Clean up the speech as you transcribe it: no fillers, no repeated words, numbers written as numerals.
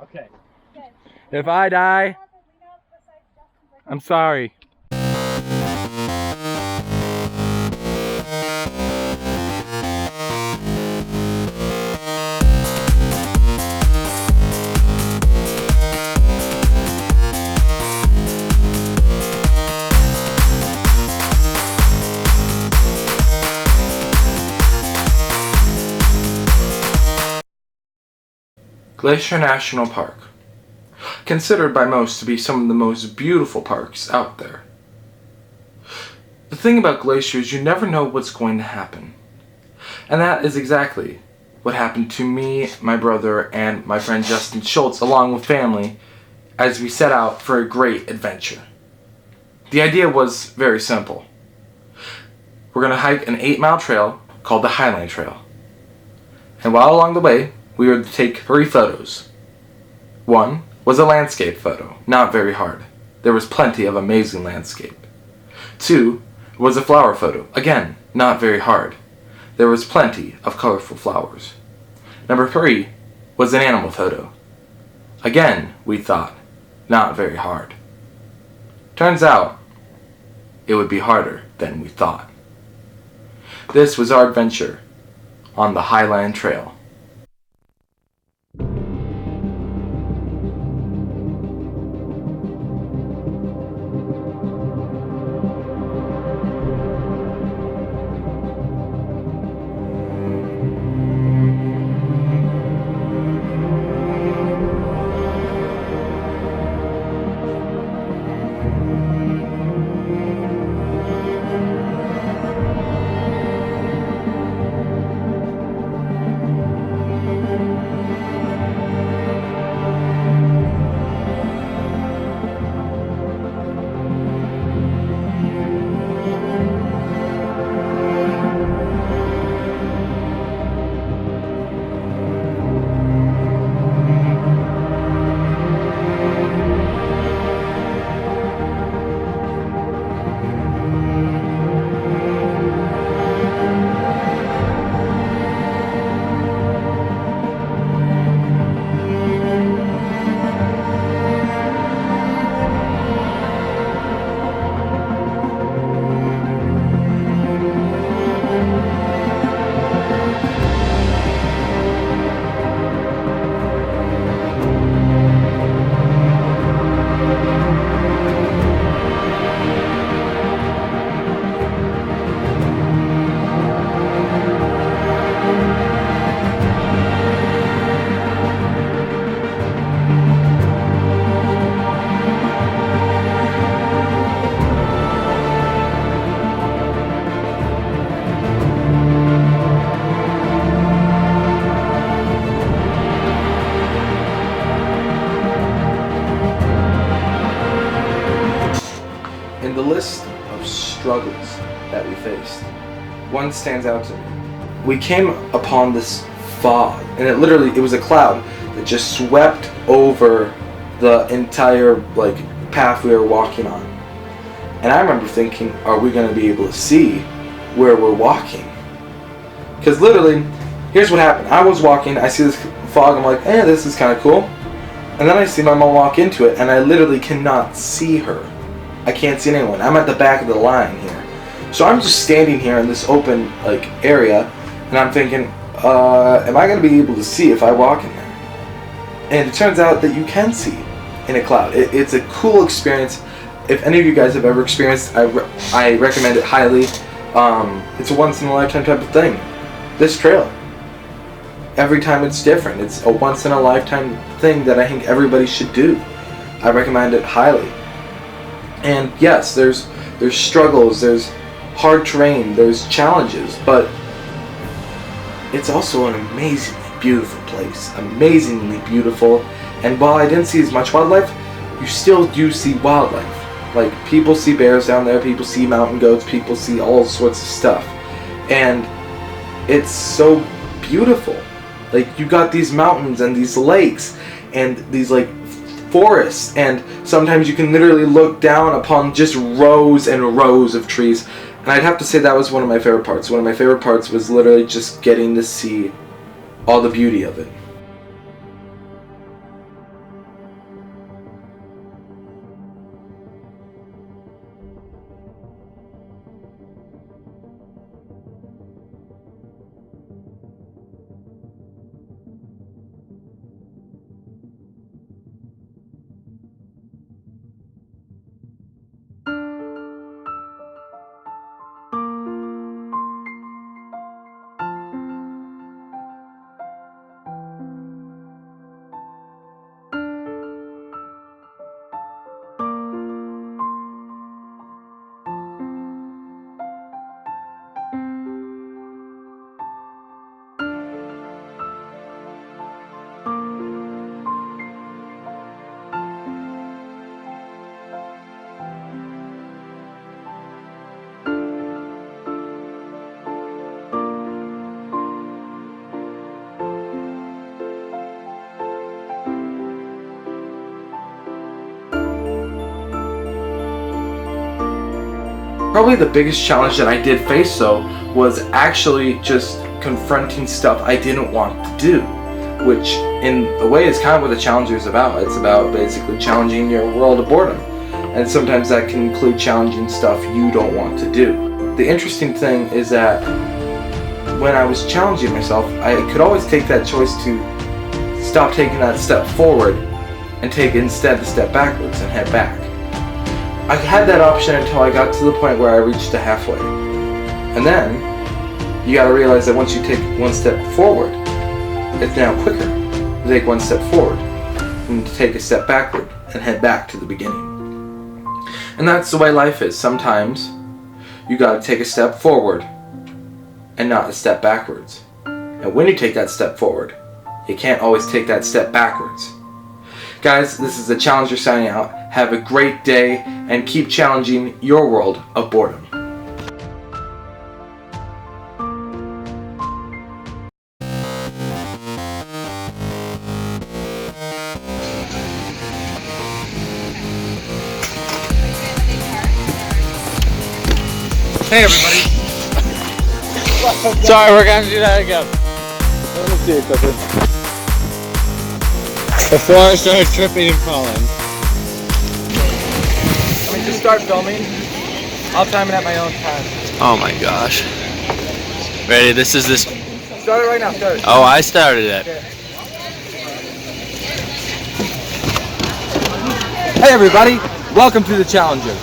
Okay. If I die, I'm sorry. Glacier National Park. Considered by most to be some of the most beautiful parks out there. The thing about Glacier is you never know what's going to happen. And that is exactly what happened to me, my brother, and my friend Justin Schultz, along with family, as we set out for a great adventure. The idea was very simple. We're going to hike an 8-mile trail called the Highline Trail. And while along the way, we were to take 3 photos. One was a landscape photo, not very hard. There was plenty of amazing landscape. 2 was a flower photo, again, not very hard. There was plenty of colorful flowers. Number 3 was an animal photo. Again, we thought, not very hard. Turns out, it would be harder than we thought. This was our adventure on the Highline Trail. In the list of struggles that we faced, one stands out to me. We came upon this fog, and it was a cloud that just swept over the entire path we were walking on. And I remember thinking, are we going to be able to see where we're walking? Because literally, here's what happened. I was walking, I see this fog, I'm like, this is kind of cool. And then I see my mom walk into it, and I literally cannot see her. I can't see anyone. I'm at the back of the line here. So I'm just standing here in this open area, and I'm thinking, am I going to be able to see if I walk in there? And it turns out that you can see in a cloud. It's a cool experience. If any of you guys have ever experienced, I recommend it highly. It's a once-in-a-lifetime type of thing. This trail. Every time it's different. It's a once-in-a-lifetime thing that I think everybody should do. I recommend it highly. And yes, there's struggles, there's hard terrain, there's challenges, but it's also an amazingly beautiful place. Amazingly beautiful. And while I didn't see as much wildlife, you still do see wildlife. Like, people see bears down there, people see mountain goats, people see all sorts of stuff. And it's so beautiful. Like, you got these mountains and these lakes and these forests, and sometimes you can literally look down upon just rows and rows of trees. And I'd have to say that was one of my favorite parts. One of my favorite parts was literally just getting to see all the beauty of it. Probably the biggest challenge that I did face though was actually just confronting stuff I didn't want to do, which in a way is kind of what the Challenger is about. It's about basically challenging your world of boredom, and sometimes that can include challenging stuff you don't want to do. The interesting thing is that when I was challenging myself, I could always take that choice to stop taking that step forward and take instead the step backwards and head back. I had that option until I got to the point where I reached the halfway. And then you gotta realize that once you take one step forward, it's now quicker to take one step forward than to take a step backward and head back to the beginning. And that's the way life is. Sometimes you gotta take a step forward and not a step backwards. And when you take that step forward, you can't always take that step backwards. Guys, this is the Challenger signing out. Have a great day and keep challenging your world of boredom. Hey everybody. Sorry, we're gonna do that again. Let me see it, Clifford. Before I started tripping and falling. Let me just start filming. I'll time it at my own time. Oh my gosh. Ready? This. Start it right now, start it. Oh, I started it. Okay. Hey everybody, welcome to the Challenger.